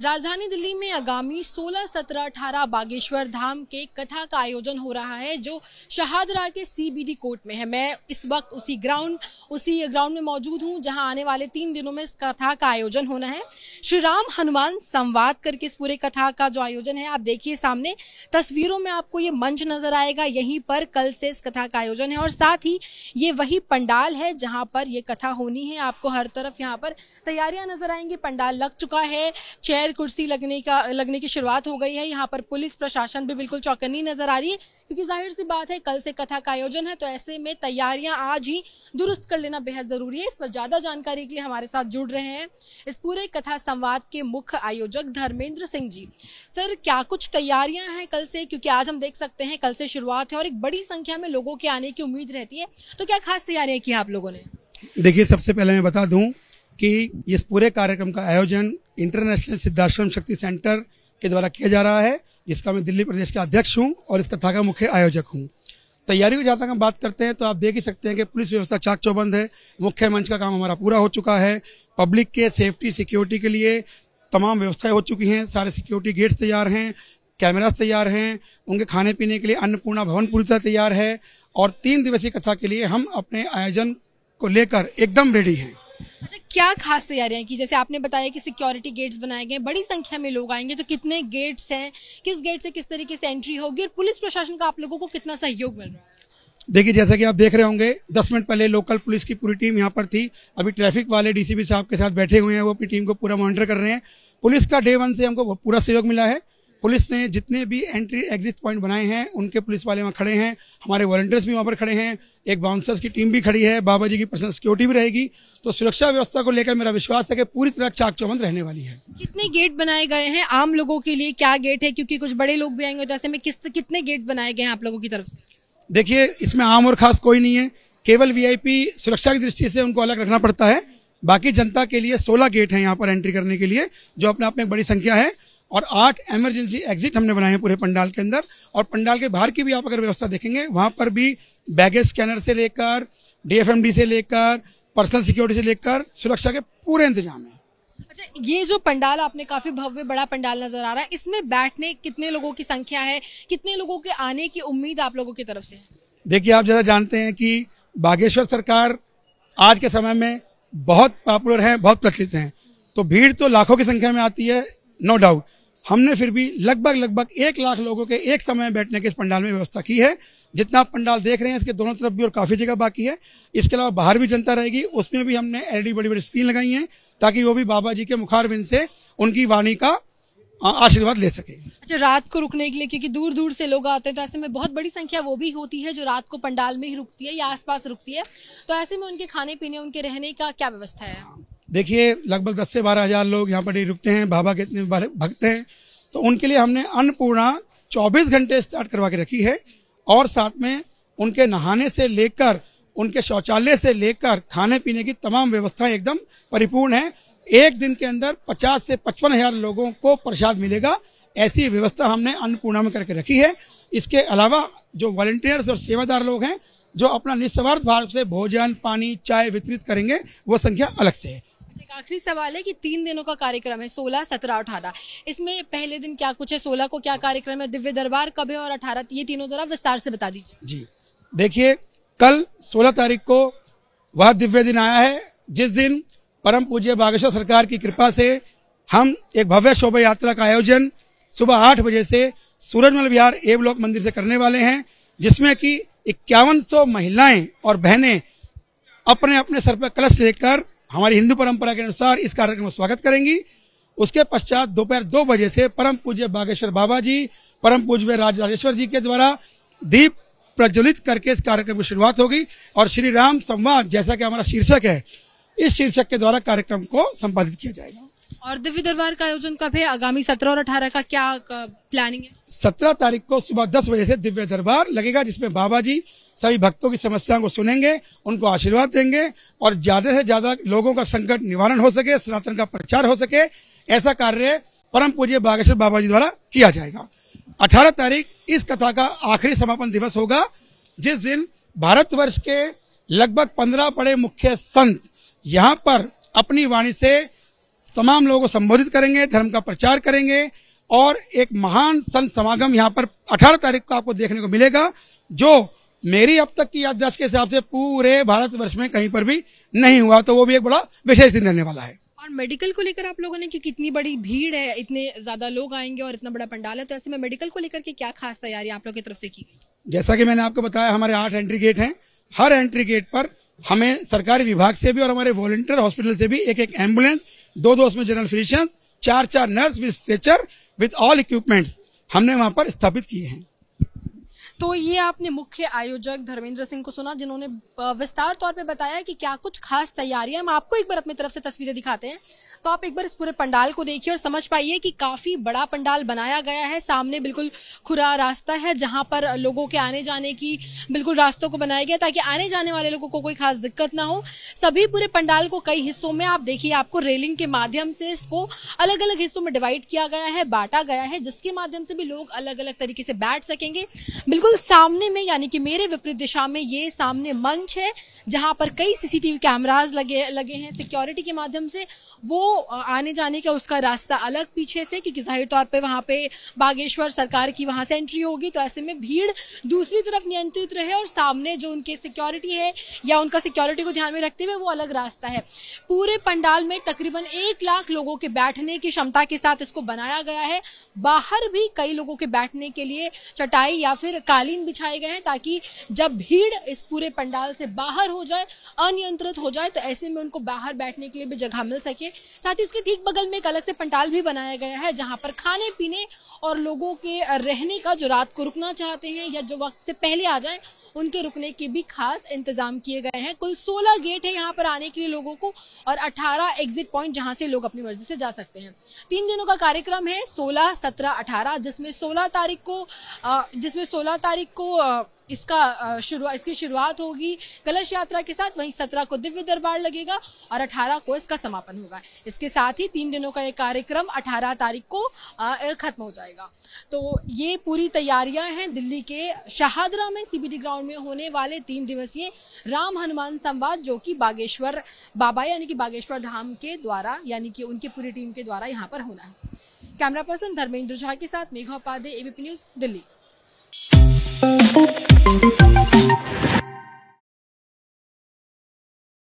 राजधानी दिल्ली में आगामी 16, 17, 18 बागेश्वर धाम के कथा का आयोजन हो रहा है जो शहादरा के सीबीडी कोर्ट में है। मैं इस वक्त उसी ग्राउंड में मौजूद हूं जहां आने वाले 3 दिनों में इस कथा का आयोजन होना है। श्री राम हनुमान संवाद करके इस पूरे कथा का जो आयोजन है, आप देखिए सामने तस्वीरों में आपको ये मंच नजर आएगा। यहीं पर कल से इस कथा का आयोजन है और साथ ही ये वही पंडाल है जहां पर ये कथा होनी है। आपको हर तरफ यहाँ पर तैयारियां नजर आएंगी। पंडाल लग चुका है, चेयर कुर्सी लगने की शुरुआत हो गई है। यहाँ पर पुलिस प्रशासन भी बिल्कुल चौकन्नी नजर आ रही है क्योंकि जाहिर सी बात है कल से कथा का आयोजन है, तो ऐसे में तैयारियां आज ही दुरुस्त कर लेना बेहद जरूरी है। इस पर ज्यादा जानकारी के लिए हमारे साथ जुड़ रहे हैं इस पूरे कथा संवाद के मुख्य आयोजक धर्मेंद्र सिंह जी। सर, क्या कुछ तैयारियां हैं कल से, क्योंकि आज हम देख सकते हैं कल से शुरुआत है और एक बड़ी संख्या में लोगों के आने की उम्मीद रहती है, तो क्या खास तैयारियां की आप लोगों ने? देखिए, सबसे पहले मैं बता दूं कि इस पूरे कार्यक्रम का आयोजन इंटरनेशनल सिद्धाश्रम शक्ति सेंटर के द्वारा किया जा रहा है, जिसका मैं दिल्ली प्रदेश का अध्यक्ष हूं और इस कथा का मुख्य आयोजक हूं। तैयारी की जहां तक हम बात करते हैं तो आप देख ही सकते हैं कि पुलिस व्यवस्था चाक चौबंद है। मुख्य मंच का काम हमारा पूरा हो चुका है। पब्लिक के सेफ्टी सिक्योरिटी के लिए तमाम व्यवस्थाएं हो चुकी हैं। सारे सिक्योरिटी गेट्स तैयार हैं, कैमरास तैयार हैं, उनके खाने पीने के लिए अन्नपूर्णा भवन पूरी तरह तैयार है और 3 दिवसीय कथा के लिए हम अपने आयोजन को लेकर एकदम रेडी हैं। अच्छा, क्या खास तैयारियां की? जैसे आपने बताया कि सिक्योरिटी गेट्स बनाए गए, बड़ी संख्या में लोग आएंगे, तो कितने गेट्स हैं, किस गेट से किस तरीके से एंट्री होगी और पुलिस प्रशासन का आप लोगों को कितना सहयोग मिल रहा है? देखिए, जैसा कि आप देख रहे होंगे 10 मिनट पहले लोकल पुलिस की पूरी टीम यहाँ पर थी। अभी ट्रैफिक वाले डीसीपी साहब के साथ बैठे हुए हैं, वो अपनी टीम को पूरा मॉनिटर कर रहे हैं। पुलिस का डे 1 से हमको पूरा सहयोग मिला है। पुलिस ने जितने भी एंट्री एग्जिट पॉइंट बनाए हैं उनके पुलिस वाले वहाँ खड़े हैं, हमारे वॉलंटियर्स भी वहाँ पर खड़े हैं, एक बाउंसर्स की टीम भी खड़ी है, बाबा जी की पर्सनल सिक्योरिटी भी रहेगी। तो सुरक्षा व्यवस्था को लेकर मेरा विश्वास है कि पूरी तरह चाक चौबंद रहने वाली है। कितने गेट बनाए गए हैं आम लोगों के लिए? क्या गेट है, क्योंकि कुछ बड़े लोग भी आएंगे, तो ऐसे में कितने गेट बनाए गए हैं आप लोगों की तरफ से? देखिए, इसमें आम और खास कोई नहीं है, केवल वीआईपी सुरक्षा की दृष्टि से उनको अलग रखना पड़ता है। बाकी जनता के लिए 16 गेट हैं यहाँ पर एंट्री करने के लिए, जो अपने आप में एक बड़ी संख्या है और 8 इमरजेंसी एग्जिट हमने बनाए हैं पूरे पंडाल के अंदर। और पंडाल के बाहर की भी आप अगर व्यवस्था देखेंगे, वहां पर भी बैगेज स्कैनर से लेकर डीएफएमडी से लेकर पर्सनल सिक्योरिटी से लेकर सुरक्षा के पूरे इंतजाम है। अच्छा, ये जो पंडाल आपने काफी भव्य बड़ा पंडाल नजर आ रहा है, इसमें बैठने कितने लोगों की संख्या है, कितने लोगों के आने की उम्मीद आप लोगों की तरफ से? देखिए, आप जरा जानते हैं कि बागेश्वर सरकार आज के समय में बहुत पॉपुलर है, बहुत प्रचलित है, तो भीड़ तो लाखों की संख्या में आती है, नो डाउट। हमने फिर भी लगभग 1 लाख लोगों के एक समय बैठने के इस पंडाल में व्यवस्था की है। जितना आप पंडाल देख रहे हैं इसके दोनों तरफ भी और काफी जगह बाकी है। इसके अलावा बाहर भी जनता रहेगी, उसमें भी हमने एलईडी बड़ी स्क्रीन लगाई है ताकि वो भी बाबा जी के मुखारविंद से उनकी वाणी का आशीर्वाद ले सके। अच्छा, रात को रुकने के लिए, क्योंकि दूर दूर से लोग आते हैं, तो ऐसे में बहुत बड़ी संख्या वो भी होती है जो रात को पंडाल में ही रुकती है या आसपास रुकती है, तो ऐसे में उनके खाने पीने, उनके रहने का क्या व्यवस्था है? देखिए, लगभग 10 से 12 हजार लोग यहाँ पर रुकते हैं। बाबा के इतने भक्त हैं, तो उनके लिए हमने अन्नपूर्णा 24 घंटे स्टार्ट करवा के रखी है और साथ में उनके नहाने से लेकर उनके शौचालय से लेकर खाने पीने की तमाम व्यवस्थाएं एकदम परिपूर्ण है। एक दिन के अंदर 50 से 55 हजार लोगों को प्रसाद मिलेगा, ऐसी व्यवस्था हमने अन्नपूर्णा में करके रखी है। इसके अलावा जो वॉलंटियर्स और सेवादार लोग हैं जो अपना निस्वार्थ भाव से भोजन, पानी, चाय वितरित करेंगे, वो संख्या अलग से है। एक आखिरी सवाल है कि 3 दिनों का कार्यक्रम है, 16, 17, 18। इसमें पहले दिन क्या कुछ है, 16 को क्या कार्यक्रम है, दिव्य दरबार कब है और 18, ये तीनों जरा विस्तार से बता दीजिए। जी, देखिए, कल 16 तारीख को वह दिव्य दिन आया है जिस दिन परम पूज्य बागेश्वर सरकार की कृपा से हम एक भव्य शोभा यात्रा का आयोजन सुबह 8 बजे से सूरजमल विहार ए ब्लॉक मंदिर से करने वाले हैं, जिसमें कि 5100 महिलाएं और बहनें अपने अपने सर पर कलश लेकर हमारी हिंदू परंपरा के अनुसार इस कार्यक्रम का स्वागत करेंगी। उसके पश्चात दोपहर 2 बजे से परम पूज्य बागेश्वर बाबा जी, परम पूज्य राजेश्वर जी के द्वारा दीप प्रज्वलित करके इस कार्यक्रम की शुरुआत होगी और श्री राम संवाद, जैसा कि हमारा शीर्षक है, इस शीर्षक के द्वारा कार्यक्रम को संपादित किया जाएगा। और दिव्य दरबार का आयोजन कब है? आगामी 17 और 18 का क्या प्लानिंग है? 17 तारीख को सुबह 10 बजे से दिव्य दरबार लगेगा, जिसमें बाबा जी सभी भक्तों की समस्याओं को सुनेंगे, उनको आशीर्वाद देंगे और ज्यादा से ज्यादा लोगों का संकट निवारण हो सके, सनातन का प्रचार हो सके, ऐसा कार्य परम पूज्य बागेश्वर बाबा जी द्वारा किया जाएगा। 18 तारीख इस कथा का आखिरी समापन दिवस होगा, जिस दिन भारतवर्ष के लगभग 15 बड़े मुख्य संत यहाँ पर अपनी वाणी से तमाम लोगों को संबोधित करेंगे, धर्म का प्रचार करेंगे और एक महान संत समागम यहाँ पर 18 तारीख को आपको देखने को मिलेगा, जो मेरी अब तक की याददाश्त के हिसाब से पूरे भारतवर्ष में कहीं पर भी नहीं हुआ। तो वो भी एक बड़ा विशेष दिन रहने वाला है। और मेडिकल को लेकर आप लोगों ने, क्योंकि इतनी बड़ी भीड़ है, इतने ज्यादा लोग आएंगे और इतना बड़ा पंडाल है, तो ऐसे में मेडिकल को लेकर के क्या खास तैयारी आप लोग की तरफ से की गई? जैसा कि मैंने आपको बताया, हमारे 8 एंट्री गेट हैं। हर एंट्री गेट पर हमें सरकारी विभाग से भी और हमारे वॉलंटियर हॉस्पिटल से भी एक एम्बुलेंस, 2 उसमें general physicians, 4 nurse with stretcher with all equipments हमने वहां पर स्थापित किए हैं। तो ये आपने मुख्य आयोजक धर्मेंद्र सिंह को सुना, जिन्होंने विस्तार तौर पे बताया कि क्या कुछ खास तैयारियां। हम आपको एक बार अपनी तरफ से तस्वीरें दिखाते हैं, तो आप एक बार इस पूरे पंडाल को देखिए और समझ पाइए कि काफी बड़ा पंडाल बनाया गया है। सामने बिल्कुल खुला रास्ता है, जहां पर लोगों के आने जाने की बिल्कुल रास्तों को बनाया गया ताकि आने जाने वाले लोगों को कोई खास दिक्कत ना हो। सभी पूरे पंडाल को कई हिस्सों में आप देखिए, आपको रेलिंग के माध्यम से इसको अलग अलग हिस्सों में डिवाइड किया गया है, बांटा गया है, जिसके माध्यम से भी लोग अलग अलग तरीके से बैठ सकेंगे। बिल्कुल सामने में, यानी कि मेरे विपरीत दिशा में, ये सामने मंच है जहां पर कई सीसीटीवी कैमरास लगे हैं सिक्योरिटी के माध्यम से। वो आने जाने का उसका रास्ता अलग पीछे से, क्योंकि जाहिर तौर पे वहां पे बागेश्वर सरकार की वहां से एंट्री होगी, तो ऐसे में भीड़ दूसरी तरफ नियंत्रित रहे और सामने जो उनके सिक्योरिटी है या उनका सिक्योरिटी को ध्यान में रखते हुए वो अलग रास्ता है। पूरे पंडाल में तकरीबन 1 लाख लोगों के बैठने की क्षमता के साथ इसको बनाया गया है। बाहर भी कई लोगों के बैठने के लिए चटाई या फिर कालीन बिछाए गए हैं, ताकि जब भीड़ इस पूरे पंडाल से बाहर हो जाए, अनियंत्रित हो जाए, तो ऐसे में उनको बाहर बैठने के लिए भी जगह मिल सके। साथ ही इसके ठीक बगल में एक अलग से पंडाल भी बनाया गया है, जहां पर खाने पीने और लोगों के रहने का, जो रात को रुकना चाहते हैं या जो वक्त से पहले आ जाएं, उनके रुकने के भी खास इंतजाम किए गए हैं। कुल 16 गेट है यहाँ पर आने के लिए लोगों को और 18 एग्जिट पॉइंट जहां से लोग अपनी मर्जी से जा सकते हैं। 3 दिनों का कार्यक्रम है, 16, 17, 18, जिसमें 16 तारीख को इसकी शुरुआत होगी कलश यात्रा के साथ। वहीं 17 को दिव्य दरबार लगेगा और 18 को इसका समापन होगा। इसके साथ ही 3 दिनों का ये कार्यक्रम 18 तारीख को खत्म हो जाएगा। तो ये पूरी तैयारियां हैं दिल्ली के शाहदरा में सीबीडी ग्राउंड में होने वाले 3 दिवसीय राम हनुमान संवाद, जो कि बागेश्वर बाबा यानी कि बागेश्वर धाम के द्वारा, यानी कि उनकी पूरी टीम के द्वारा यहाँ पर होना है। कैमरा पर्सन धर्मेंद्र झा के साथ मेघा उपाध्याय, एबीपी न्यूज, दिल्ली।